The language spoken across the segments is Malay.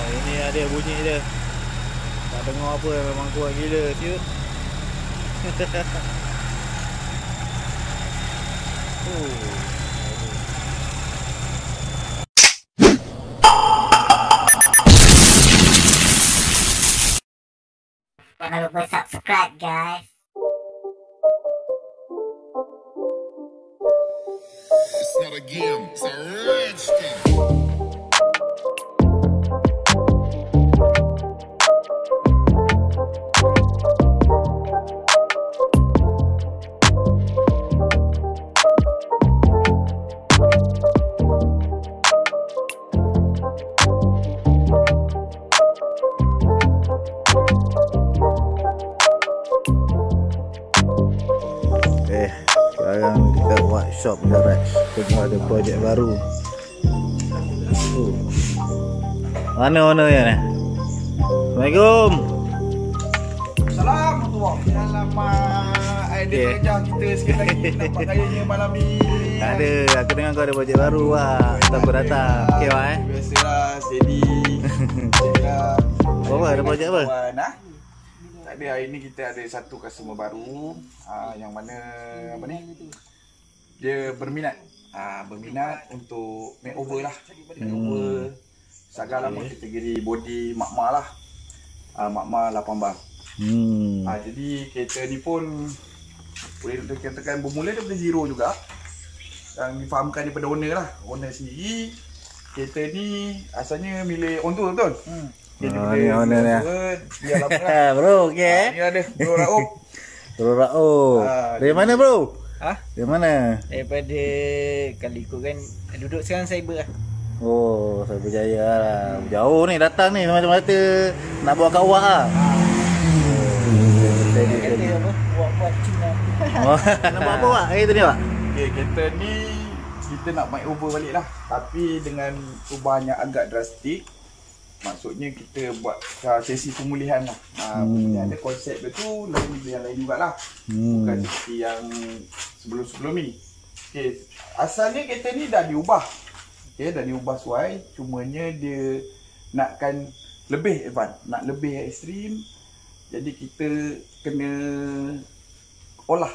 Ini ada bunyi dia. Tak dengar apa, memang kuat gila siut. Jangan lupa subscribe guys. It's not a game, it's a rich thing. Sekarang dekat workshop garage, tengok ada projek baru. Mana ownernya ni? Assalamualaikum. Salam tuan. Alamak, idea kerja kita sikit lagi nampak kayanya malam ni. Tak ada, aku dengar kau ada projek baru lah. Tak aku datang. Okey wah Biasalah, steady. Apa ada projek apa? Tak ada, hari ni kita ada satu customer baru yang mana apa ni? Dia berminat. Berminat untuk makeover lah. Makeover Saga lama kategori body makma lah. Makma 8 bar. Jadi kereta ni pun boleh dikatakan bermula daripada zero juga. Yang difahamkan daripada owner lah. Owner sendiri kereta ni asalnya milik on tour betul? Ni owner ni. Dia lama lah. Bro, okey Ni ada Bro Raoub. Bro Raoub. Dari mana bro? Dari mana? Daripada kalau ikutkan duduk sekarang cyber lah. Oh, saya berjaya lah. Jauh ni datang ni macam kata nak bawa kawak lah. Kata apa? Buat Cina. Nak buat apa Wak? Kereta ni Wak? Okay, kereta ni kita nak makeover balik lah. Tapi dengan perubahan yang agak drastik. Maksudnya kita buat sesi pemulihan lah. Pemulihan dia konsep dia tu lain yang lain jugalah. Bukan seperti yang sebelum-sebelum ni. Okay, asalnya kereta ni dah diubah. Okay, dah diubah sesuai. Cumanya dia nakkan lebih advance, nak lebih ekstrim. Jadi kita kena olah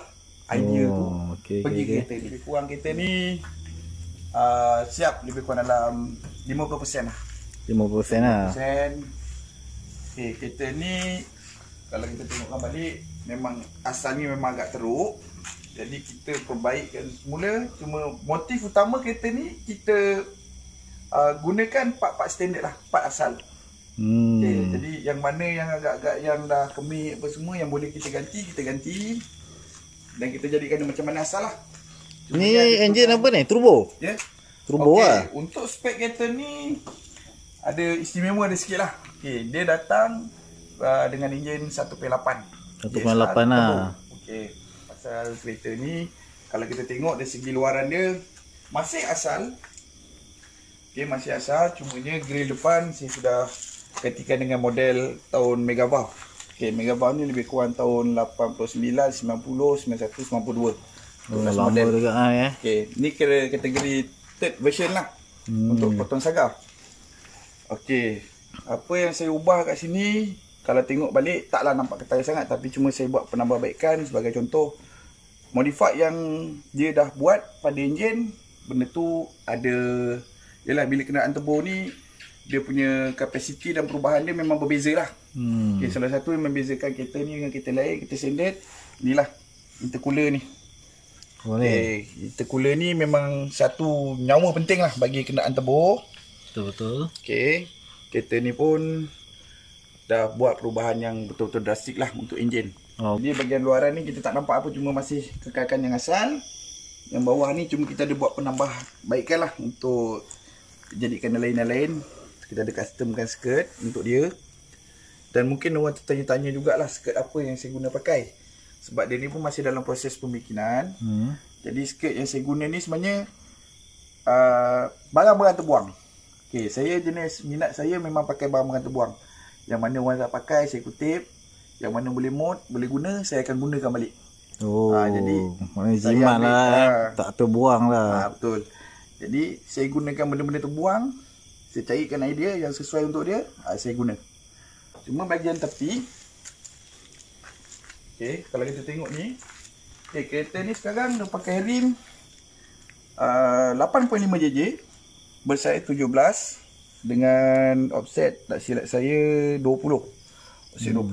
idea tu pergi kereta ni. Lebih kurang kereta ni siap lebih kurang dalam 50% lah. 50% lah. Okay, kereta ni kalau kita tengokkan balik memang asalnya memang agak teruk. Jadi kita perbaikkan semula. Cuma motif utama kereta ni kita gunakan part-part standard lah, part asal. Okay, jadi yang mana yang agak-agak yang dah kemik apa semua yang boleh kita ganti dan kita jadikan dia macam mana asal lah. Ni enjin apa ni? Turbo? Ya. Turbo lah. Untuk spek kereta ni ada istimewa ada sikit lah. Okay, dia datang dengan enjin 1.8. 1.8 lah. Okay, pasal kereta ni kalau kita tengok dari segi luaran dia masih asal. Okay, masih asal, cumanya grill depan saya sudah gantikan dengan model tahun Megavalve. Okay, Megavalve ni lebih kurang tahun 89, 90, 91, 92. Lama juga lah ya. Okay, ni kira kategori third version lah untuk Proton Saga. Okay, apa yang saya ubah kat sini, kalau tengok balik taklah nampak ketara sangat, tapi cuma saya buat penambahbaikan. Sebagai contoh, modify yang dia dah buat pada enjin, benda tu ada. Yalah, bila kenderaan turbo ni dia punya kapasiti dan perubahan dia memang berbeza lah. Okay, salah satu yang membezakan kereta ni dengan kereta lain, kereta standard, inilah intercooler ni. Okay, intercooler ni memang satu nyawa penting lah bagi kenderaan turbo. Betul-betul. Okay, kereta ni pun dah buat perubahan yang betul-betul drastik lah untuk enjin. Jadi bahagian luaran ni kita tak nampak apa, cuma masih kekalkan yang asal. Yang bawah ni cuma kita ada buat penambahbaikan lah untuk jadikan lain-lain. Kita ada customkan skirt untuk dia. Dan mungkin orang tertanya-tanya jugalah skirt apa yang saya guna pakai. Sebab dia ni pun masih dalam proses pembikinan. Jadi skirt yang saya guna ni sebenarnya barang-barang terbuang. Okay, saya jenis minat saya memang pakai barang-barang terbuang. Yang mana orang tak pakai saya kutip. Yang mana boleh mod, boleh guna, saya akan gunakan balik. Jadi jimat lah, tak terbuang lah. Betul. Jadi saya gunakan benda-benda terbuang. Saya carikan idea yang sesuai untuk dia, saya guna. Cuma bahagian tepi, okey, kalau kita tengok ni, okey, kereta ni sekarang dia pakai rim 8.5 jj bersaiz 17 dengan offset, tak silap saya 20. Offset 20.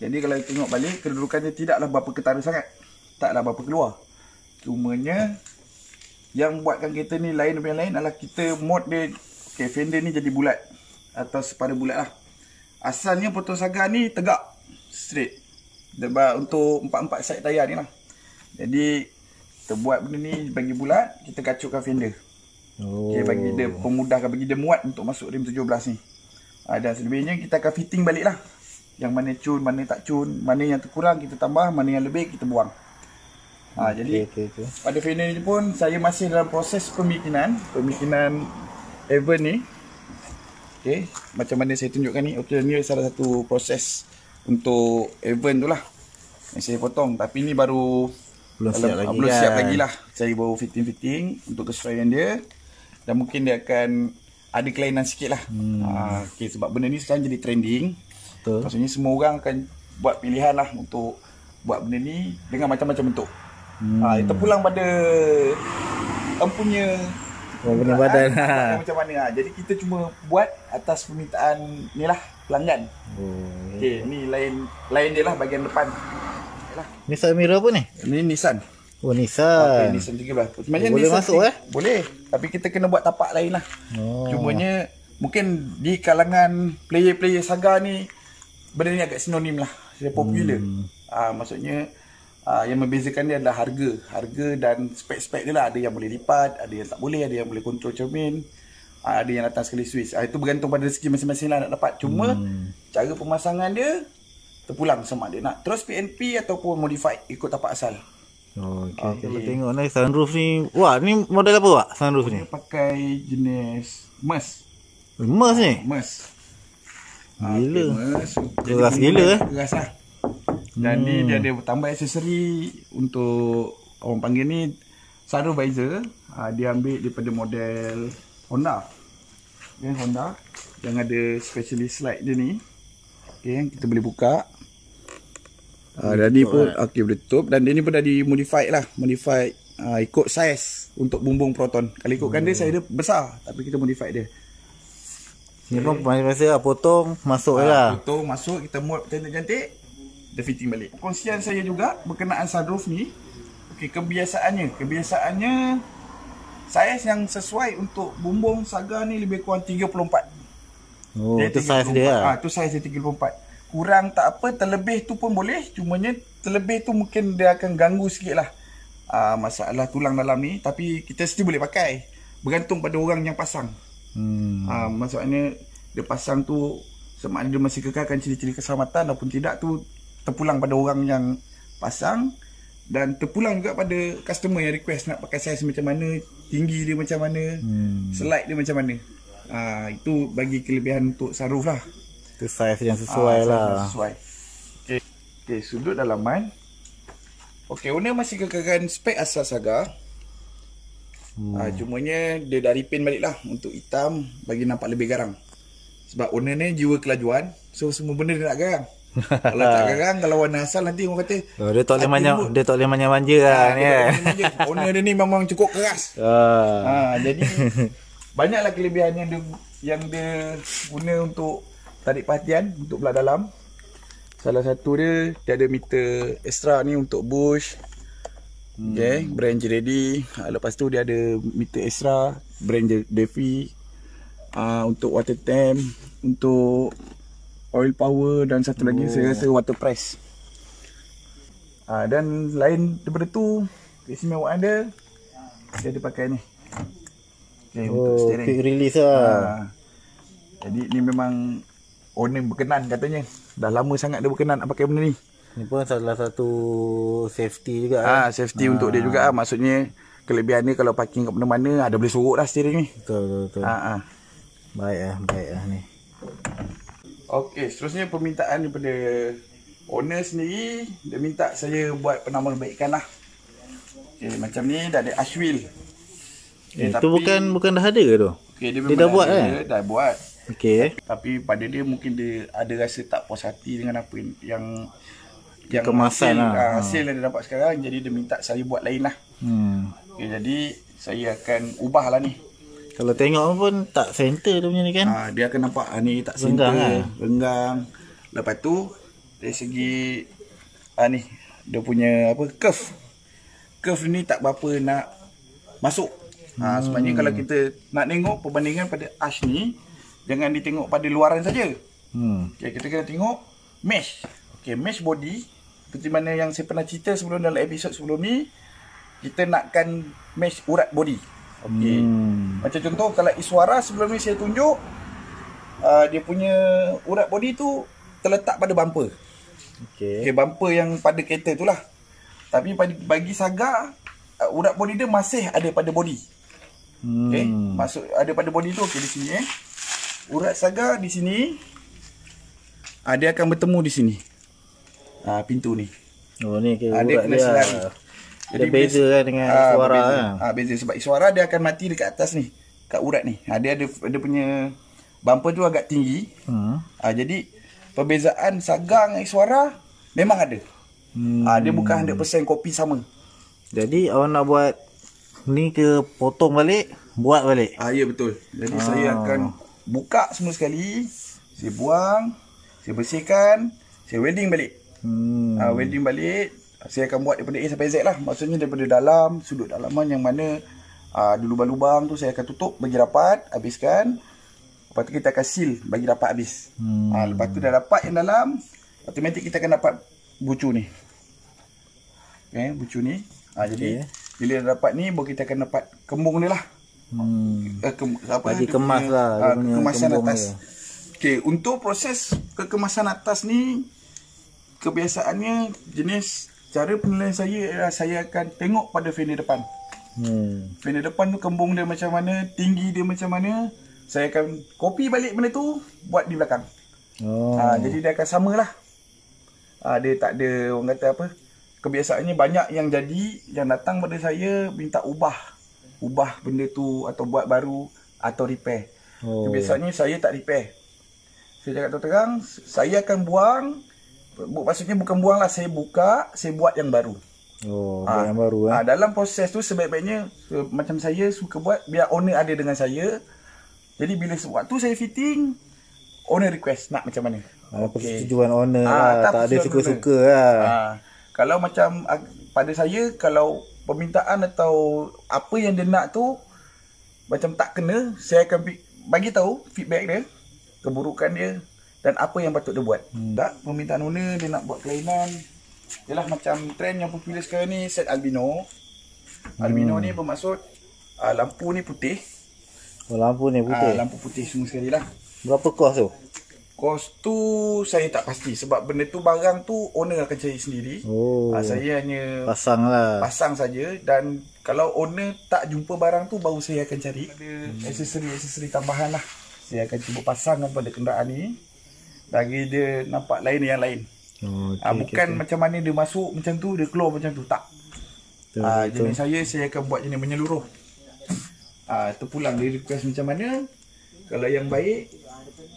Jadi kalau kita tengok balik, kedudukannya tidaklah berapa ketara sangat. Taklah berapa keluar. Cumanya yang buatkan kereta ni lain daripada yang lain adalah kita mod dia. Okay, fender ni jadi bulat atau separuh bulat lah. Asalnya potong sagar ni tegak, straight. Untuk 4 side tayar ni lah. Jadi kita buat benda ni bagi bulat, kita kacukkan fender. Okay, bagi dia pemudahkan, bagi dia muat untuk masuk rim 17 ni. Dan selebihnya kita akan fitting balik lah. Yang mana cun, mana tak cun, mana yang terkurang kita tambah, mana yang lebih kita buang. Jadi pada fender ni pun saya masih dalam proses pembikinan Avon ni. Okay, macam mana saya tunjukkan ni. Okay, ni salah satu proses untuk Avon tu lah yang saya potong. Tapi ni baru belum siap lagi lah. Saya baru fitting untuk kesesuaian dia. Dan mungkin dia akan ada kelainan sikit lah. Okay, sebab benda ni sekarang jadi trending. Betul. Maksudnya semua orang akan buat pilihan lah untuk buat benda ni dengan macam-macam bentuk. Itu pulang pada empunya badan macam mana. Jadi kita cuma buat atas permintaan ni lah, pelanggan. Okay, ni lain dia lah bahagian depan. Ni side mirror apa ni? Ni Nissan. Oh, Nissan. Okay, Nissan 13. Macam boleh Nissan masuk Boleh. Tapi kita kena buat tapak lain lah. Cumanya mungkin di kalangan player-player saga ni benda ni agak sinonim lah. Dia popular. Maksudnya yang membezakan dia adalah harga dan spek-spek dia lah. Ada yang boleh lipat, ada yang tak boleh, ada yang boleh kontrol cermin, ada yang datang sekali switch. Itu bergantung pada rezeki masing-masing lah nak dapat. Cuma cara pemasangan dia terpulang sama dia nak terus PNP ataupun modified ikut tapak asal. Okay. Kalau tengok ni sunroof ni, wah, ni model apa Wak sunroof ni? Dia pakai jenis MERS. MERS ni? MERS. Gila. MERS. Keras gila Keras lah. Dan ni dia ada tambah aksesori untuk orang panggil ni sunroof visor. Dia ambil daripada model Honda. Okay, Honda yang ada specialist slide dia ni. Okay, kita boleh buka. Dan ni pun boleh tutup. Dan dia ni pun dah di-modified lah. Modified ikut saiz untuk bumbung Proton. Kalau ikutkan dia, saya dia besar. Tapi kita modified dia. Ni pun masa lah potong, masuk lah. Potong, masuk, kita mod cantik-cantik. Dia fitting balik. Kongsian saya juga berkenaan sunroof ni. Okay, kebiasaannya saiz yang sesuai untuk bumbung saga ni lebih kurang 34. Itu saiz dia lah. Itu saiz dia 34. Kurang tak apa, terlebih tu pun boleh. Cumanya terlebih tu mungkin dia akan ganggu sikit lah masalah tulang dalam ni. Tapi kita still boleh pakai, bergantung pada orang yang pasang. Maksudnya dia pasang tu sama ada dia masih kekalkan ciri-ciri keselamatan ataupun tidak, tu terpulang pada orang yang pasang. Dan terpulang juga pada customer yang request nak pakai saiz macam mana, tinggi dia macam mana, slide dia macam mana. Itu bagi kelebihan untuk sunroof lah. Itu saiz yang sesuai lah. Sesuai. Okay, sudut dalaman. Okay, owner masih kekalkan spek asal saga. Cumanya dia dah repaint balik lah untuk hitam bagi nampak lebih garang. Sebab owner ni jiwa kelajuan, so semua benda dia nak garang. Kalau tak garang, kalau warna asal nanti orang kata dia tak boleh manja lah ni kan. Owner dia ni memang cukup keras. Jadi banyaklah kelebihan yang dia guna untuk tarik perhatian untuk belah dalam. Salah satu dia ada meter extra ni untuk bush. Okay, brand JD. Lepas tu dia ada meter extra brand Defi, untuk water temp, untuk oil power, dan satu lagi saya rasa water press. Dan lain daripada tu, keistimewaan dia ada pakai ni. Okay, untuk steering. Quick release lah. Jadi ni memang owner berkenan katanya. Dah lama sangat dia berkenan nak pakai benda ni. Ni pun salah satu safety juga. Safety untuk dia juga. Maksudnya kelebihan dia kalau parking kat mana-mana, ada boleh sorok dah steering ni. Betul. Baik lah ni. Okey, seterusnya permintaan daripada owner sendiri. Dia minta saya buat penambahbaikan lah. Okay, macam ni dah ada ash wheel. Itu bukan dah ada ke tu? Okay, dia Dia memang dah buat dah buat. Okey. Tapi pada dia mungkin dia ada rasa tak puas hati dengan apa yang Kemasan lah. hasil yang dia dapat sekarang. Jadi dia minta saya buat lain lah. Okay, jadi saya akan ubah lah ni. Kalau tengok pun tak center dia punya ni kan. Dia akan nampak ni tak Renggang center, renggang. Lepas tu dari segi ni dia punya apa curve ni tak berapa nak masuk. Sebenarnya kalau kita nak tengok perbandingan pada arch ni, jangan ditengok pada luaran saja. Okay, kita kena tengok mesh. Okay, mesh body seperti mana yang saya pernah cerita sebelum dalam episod sebelum ni, kita nakkan mesh urat body. Okay. Macam contoh kalau Iswara sebelum ni saya tunjuk, dia punya urat body tu terletak pada bumper. Okey. Okay, bumper yang pada kereta tu lah. Tapi bagi Saga, urat body dia masih ada pada body. Okay, masuk ada pada body tu. Okay, di sini urat Saga di sini, dia akan bertemu di sini. Pintu ni. Oh ni ke Dia urat kena dia. selari. Dia beza kan dengan Iswara kan. Beza sebab Iswara dia akan mati dekat atas ni, kat urat ni. Dia ada punya bumper tu agak tinggi. Jadi perbezaan Saga dengan Iswara memang ada. Dia bukan 100% kopi sama. Jadi awak nak buat ni ke potong balik, buat balik. Ya betul. Jadi saya akan buka semua sekali, saya buang, saya bersihkan, saya welding balik. Welding balik, saya akan buat daripada A sampai Z lah. Maksudnya daripada dalam, sudut dalaman yang mana ada lubang-lubang tu saya akan tutup bagi rapat, habiskan. Lepas tu kita akan seal bagi rapat habis. Lepas tu dah dapat yang dalam, automatik kita akan dapat bucu ni. Okay, bucu ni. Jadi bila dah dapat ni, baru kita akan dapat kembung dia lah. Lagi kemas lah. Kemasan atas. Okay, untuk proses kekemasan atas ni, kebiasaannya jenis cara penilaian saya ialah saya akan tengok pada fender depan. Fender depan tu kembung dia macam mana, tinggi dia macam mana, saya akan copy balik benda tu, buat di belakang. Jadi dia akan sama lah. Dia tak ada orang kata apa, kebiasaannya banyak yang jadi, yang datang pada saya minta ubah benda tu, atau buat baru, atau repair. Kebiasaannya saya tak repair. Saya cakap terang, saya akan buang. Maksudnya bukan buang lah, saya buka, saya buat yang baru. Buat yang baru dalam proses tu sebaik-baiknya macam saya suka buat, biar owner ada dengan saya. Jadi bila waktu saya fitting, owner request nak macam mana. Persetujuan owner lah, tak ada suka-suka lah. Kalau macam pada saya, kalau permintaan atau apa yang dia nak tu macam tak kena, saya akan bagi tahu feedback dia, keburukan dia dan apa yang patut dia buat. Tak, permintaan owner dia nak buat kelainan. Yalah macam trend yang popular sekarang ni, set albino. Albino ni bermaksud lampu ni putih. Lampu ni putih. Lampu putih semua sekali lah. Berapa kos tu? Kos tu saya tak pasti, sebab benda tu barang tu owner akan cari sendiri. Saya hanya pasang saja, dan kalau owner tak jumpa barang tu baru saya akan cari. Ada aksesori tambahan lah. Saya akan cuba pasangkan pada kenderaan ni bagi dia nampak lain yang lain. Bukan macam mana dia masuk macam tu, dia keluar macam tu, tak. Jenis saya akan buat jenis menyeluruh. Terpulang dia request macam mana. Kalau yang baik,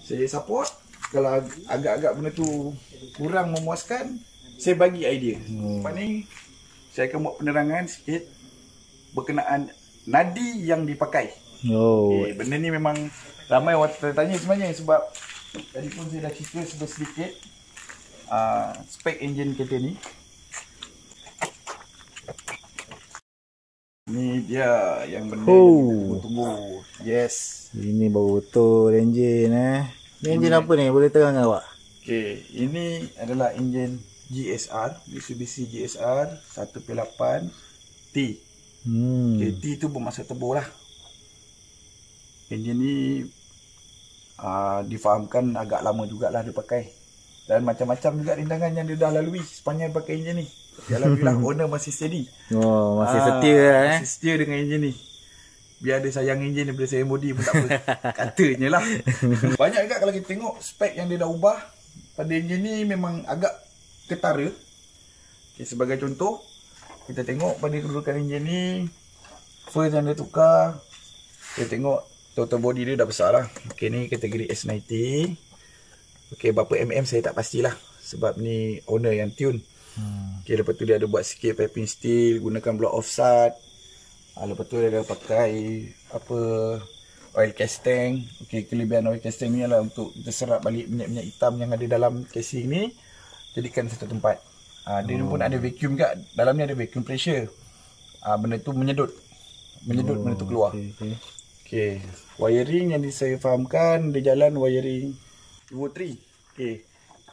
saya support. Kalau agak-agak benda tu kurang memuaskan, saya bagi idea. Lepas ni, saya akan buat penerangan sikit berkenaan nadi yang dipakai. Benda ni memang ramai orang tertanya sebenarnya, sebab tadi pun saya dah cerita sedikit spek enjin kereta ni. Ni dia yang benda tunggu. Yes. Ini baru betul enjin Ni enjin apa ni? Boleh terangkan awak? Okay, ini adalah enjin GSR, Mitsubishi GSR 1.8 T. T tu bermaksud turbo lah. Enjin ni difahamkan agak lama jugalah dia pakai. Dan macam-macam juga rintangan yang dia dah lalui sepanjang pakai enjin ni. Alhamdulillah owner masih steady. Masih setia Masih setia dengan enjin ni. Biar dia sayang enjin daripada sayang body pun tak apa. Katanya lah. Banyak juga kalau kita tengok spek yang dia dah ubah pada enjin ni, memang agak ketara. Sebagai contoh, kita tengok pada kedudukan enjin ni, first yang dia tukar, kita tengok total body dia dah besar lah. Okay, ni kategori S90. Okay, berapa mm saya tak pastilah. Sebab ni owner yang tune. Okay, lepas tu dia ada buat sikit piping steel, gunakan block offset. Lepas tu dia ada pakai apa, oil casting. Okay, kelebihan oil casting ni adalah untuk kita serap balik minyak-minyak hitam yang ada dalam casing ni, jadikan satu tempat. Dia pun ada vacuum kat. Dalam ni ada vacuum pressure. Benda tu menyedut benda tu keluar. Okay. Wiring yang saya fahamkan dia jalan wiring Evo 3. Okay.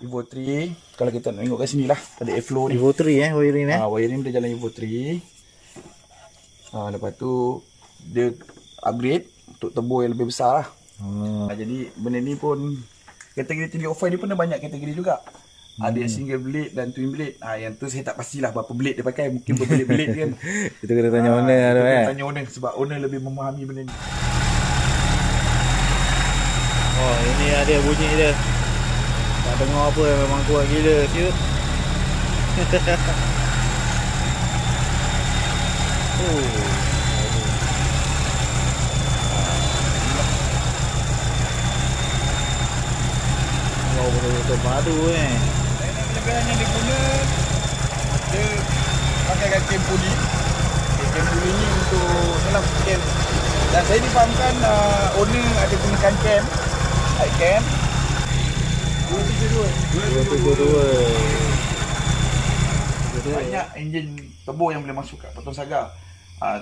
Evo 3. Kalau kita nak tengok kat sini lah, ada airflow ni. Evo 3 wiring ni. Wiring dia jalan Evo 3. Lepas tu dia upgrade untuk turbo yang lebih besar lah. Jadi benda ni pun kategori 305 ni pun ada banyak kategori juga. Ada yang single blade dan twin blade. Yang tu saya tak pastilah berapa blade dia pakai. Mungkin berbelit-belit kan. Kita kena tanya owner tu kan. Tanya owner sebab owner lebih memahami benda ni. Oh, ini ada bunyi dia. Tak dengar apa, memang kuat gila siut. Oh, betul-betul padu Kelebihan yang dia guna, dia pakaikan kem puli. Kem puli ni untuk dalam kem. Dan saya difahamkan owner ada gunakan kem, high kem 232. Banyak enjin turbo yang boleh masuk kat potong saga.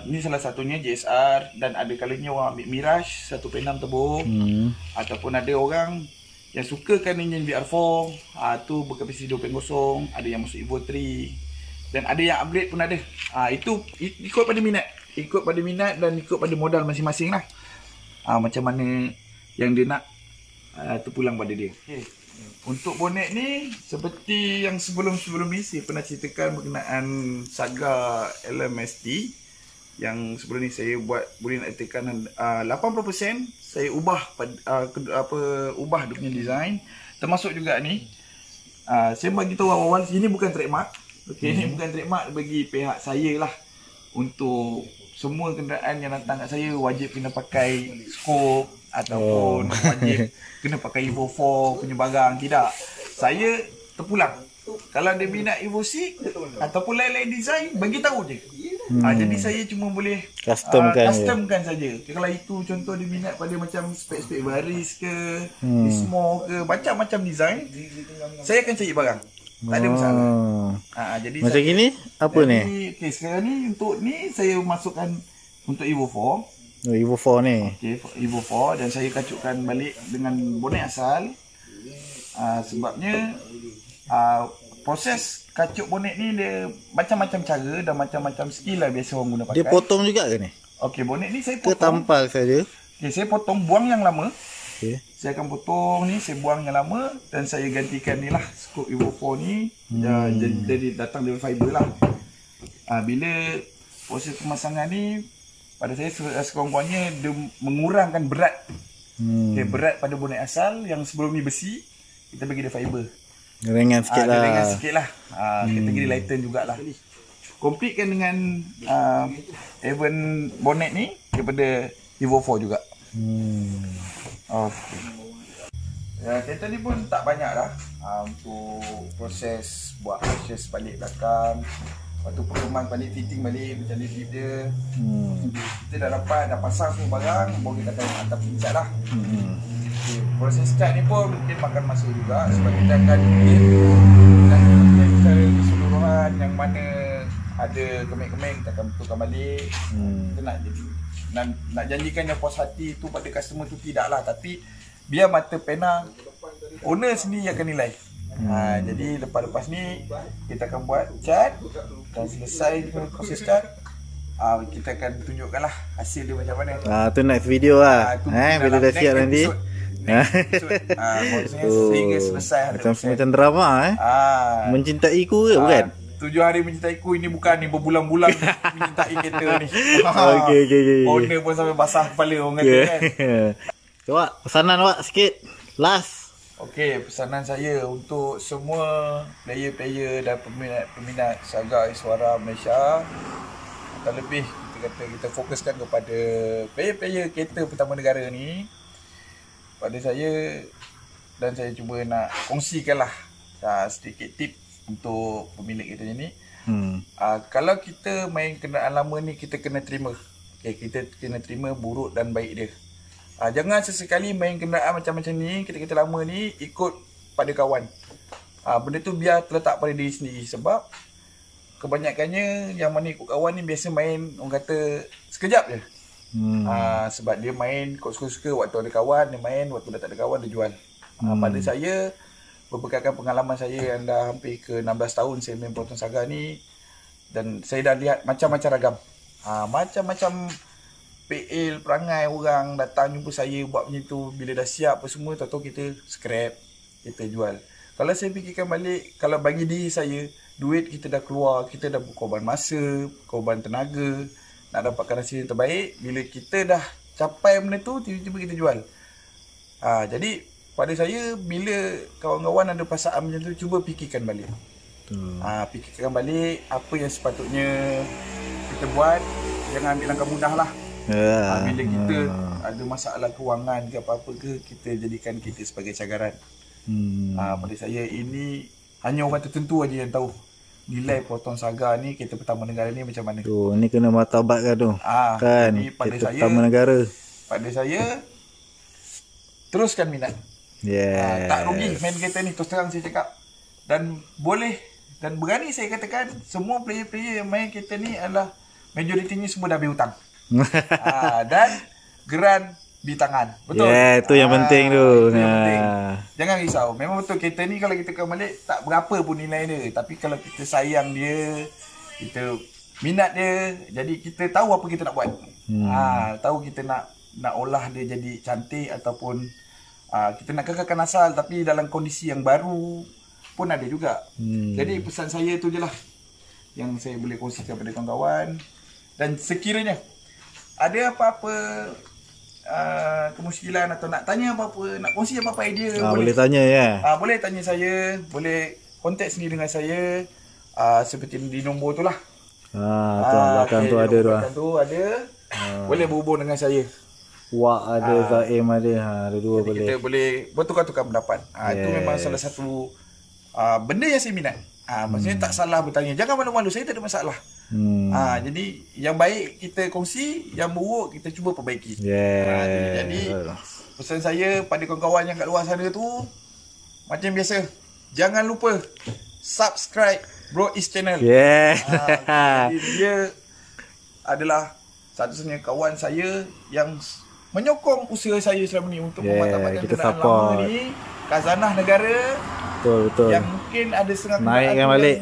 Ni salah satunya JSR, dan ada kalanya orang ambil Mirage 1.6 turbo. Ataupun ada orang yang sukakan enjin VR4, tu berkapasiti 2.0, ada yang masuk Evo 3 dan ada yang upgrade pun ada. Itu ikut pada minat dan ikut pada modal masing-masing lah. Macam mana yang dia nak, terpulang pada dia. Okay. Untuk bonet ni, seperti yang sebelum-sebelum ni saya pernah ceritakan berkenaan Saga LMST. Yang sebelum ni saya buat, boleh nak tekan 80% saya ubah ubah dia punya design, termasuk juga ni. Saya bagi tahu awal-awal, ini bukan trademark. Okey, ini bukan trademark bagi pihak saya lah. Untuk semua kenderaan yang datang kat saya wajib kena pakai scope ataupun wajib kena pakai Evo 4 punya barang. Tidak. Saya terpulang. Kalau dia minat Evo 6 ataupun lain-lain design, bagi tahu je. Jadi saya cuma boleh customkan saja. Kalau itu contoh dia minat pada macam spek-spek baris ke, Nismo ke, macam-macam design, saya akan cari barang. Tak ada masalah. Jadi macam saya, gini apa ni? Okay, sekarang ni untuk ni saya masukkan untuk Evo 4. Evo 4 ni. Okay, Evo 4 dan saya kacukkan balik dengan bonet asal. Sebabnya proses kacuk bonet ni dia macam-macam cara dan macam-macam skill lah biasa orang guna pakai. Dia potong juga ke ni? Okey, bonet ni saya potong. Ke tampal saja? Okey, saya potong, buang yang lama. Okey. Saya akan potong ni, saya buang yang lama dan saya gantikan ni lah scope Evo 4 ni. Jadi datang dari fiber lah. Bila proses pemasangan ni, pada saya sekurang-kurangnya dia mengurangkan berat. Okay, berat pada bonet asal yang sebelum ni besi, kita bagi dia fiber. Ringan sikit lah. Ringan sikit lah. Kategori lighten jugalah. Completekan dengan Avon bonnet ni daripada Evo 4 juga. Okay. Kereta ni pun tak banyak dah untuk proses buat ashes balik belakang. Lepas tu perkembangan balik, fitting balik macam ni lip dia. Kita dah pasang semua barang, baru kita akan hantar pincat lah. Okay. Proses cat ni pun mungkin makan masa juga sebab kita akan dan secara keseluruhan yang mana ada kemeng-kemeng kita akan betulkan balik. Kita nak janjikan yang puas hati tu pada customer tu tidaklah, tapi biar mata pena owner sendiri akan nilai. Jadi lepas ni kita akan buat cat dan selesai proses cat, kita akan tunjukkanlah hasil dia macam mana. Tu next video lah. Bila dah siap nanti. Sehingga selesai macam drama Mencintai Ku ke bukan? 7 hari mencintai ku, ini bukan ni berbulan-bulan mencintai kereta ni. Okay. Owner pun sampai basah kepala orang kata kan. Wak, pesanan Wak sikit last. Okey, pesanan saya untuk semua player-player dan peminat Saga Suara Malaysia, terlebih kita kata kita fokuskan kepada player-player kereta pertama negara ni. Pada saya, dan saya cuba nak kongsikanlah sedikit tip untuk pemilik kereta ni. Kalau kita main kenderaan lama ni, kita kena terima. Kita kena terima buruk dan baik dia. Jangan sesekali main kenderaan macam-macam ni, kereta lama ni ikut pada kawan. Benda tu biar terletak pada diri sendiri. Sebab kebanyakannya yang mana ikut kawan ni biasa main, orang kata sekejap je. Sebab dia main kok suka-suka, waktu ada kawan dia main, waktu dah tak ada kawan dia jual. Pada saya, berbekalkan pengalaman saya yang dah hampir ke 16 tahun saya main Proton Saga ni, dan saya dah lihat macam-macam ragam. Macam-macam PL perangai orang datang jumpa saya buat macam tu. Bila dah siap apa semua, tahu-tahu kita scrap, kita jual. Kalau saya fikirkan balik, kalau bagi diri saya, duit kita dah keluar, kita dah berkorban masa, korban tenaga nak dapatkan hasil yang terbaik. Bila kita dah capai benda tu, tiba-tiba kita jual. Jadi pada saya, bila kawan-kawan ada perasaan macam tu, cuba fikirkan balik. Fikirkan balik apa yang sepatutnya kita buat. Jangan ambil langkah mudah lah. Bila kita ada masalah kewangan ke apa-apa ke, kita jadikan kita sebagai cagaran. Pada saya, ini hanya orang tertentu aja yang tahu nilai Proton Saga ni, kereta pertama negara ni macam mana. Ni kena martabat kan tu. Kan, pada kereta saya, pertama negara. Pada saya, teruskan minat. Tak rugi main kereta ni, terus terang saya cakap. Dan boleh, dan berani saya katakan, semua player-player yang main kereta ni adalah majoritinya semua dah berhutang. Dan geran di tangan. Betul? Itu yang penting tu. Itu yang penting. Jangan risau. Memang betul kereta ni kalau kita kembali balik tak berapa pun nilai dia. Tapi kalau kita sayang dia, kita minat dia, jadi kita tahu apa kita nak buat. Tahu kita nak olah dia jadi cantik, ataupun kita nak kekalkan asal tapi dalam kondisi yang baru pun ada juga. Jadi pesan saya tu je lah yang saya boleh kongsikan pada kawan-kawan. Dan sekiranya ada apa-apa kemusykilan atau nak tanya apa-apa, nak kongsi apa-apa idea, boleh tanya ya. Boleh tanya saya, boleh kontak sendiri dengan saya, seperti di nombor tu lah. Belakang tu ada tu. Tu ada. Boleh berhubung dengan saya. Wak ada, Zaim ada. Ada dua. Jadi boleh. kita boleh bertukar-tukar pendapat. Itu memang salah satu benda yang saya minat. Maksudnya tak salah bertanya. Jangan malu-malu, saya tak ada masalah. Jadi yang baik kita kongsi, yang buruk kita cuba perbaiki. Jadi pesan saya pada kawan-kawan yang kat luar sana tu, macam biasa, jangan lupa subscribe Bro Is Channel. Jadi dia adalah satu-satunya kawan saya yang menyokong usaha saya selama ni untuk mematapkan kenderaan lama ni, khazanah negara. Betul. Yang mungkin ada setengah naikkan balik.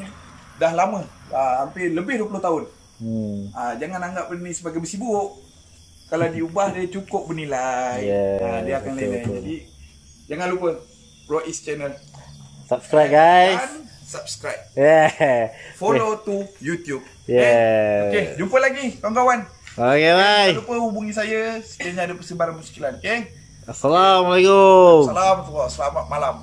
Dah lama, hampir lebih 20 tahun. Jangan anggap benda ni sebagai besi buruk. Kalau diubah dia cukup bernilai. Dia akan lain-lain. Jadi jangan lupa Bro Is Channel. Subscribe guys. Dan subscribe. Follow to YouTube. Okay, jumpa lagi kawan-kawan. Okay, bye. Jangan lupa hubungi saya sekiranya ada persebaran muskilan. Okay. Assalamualaikum. Assalamualaikum. Selamat malam.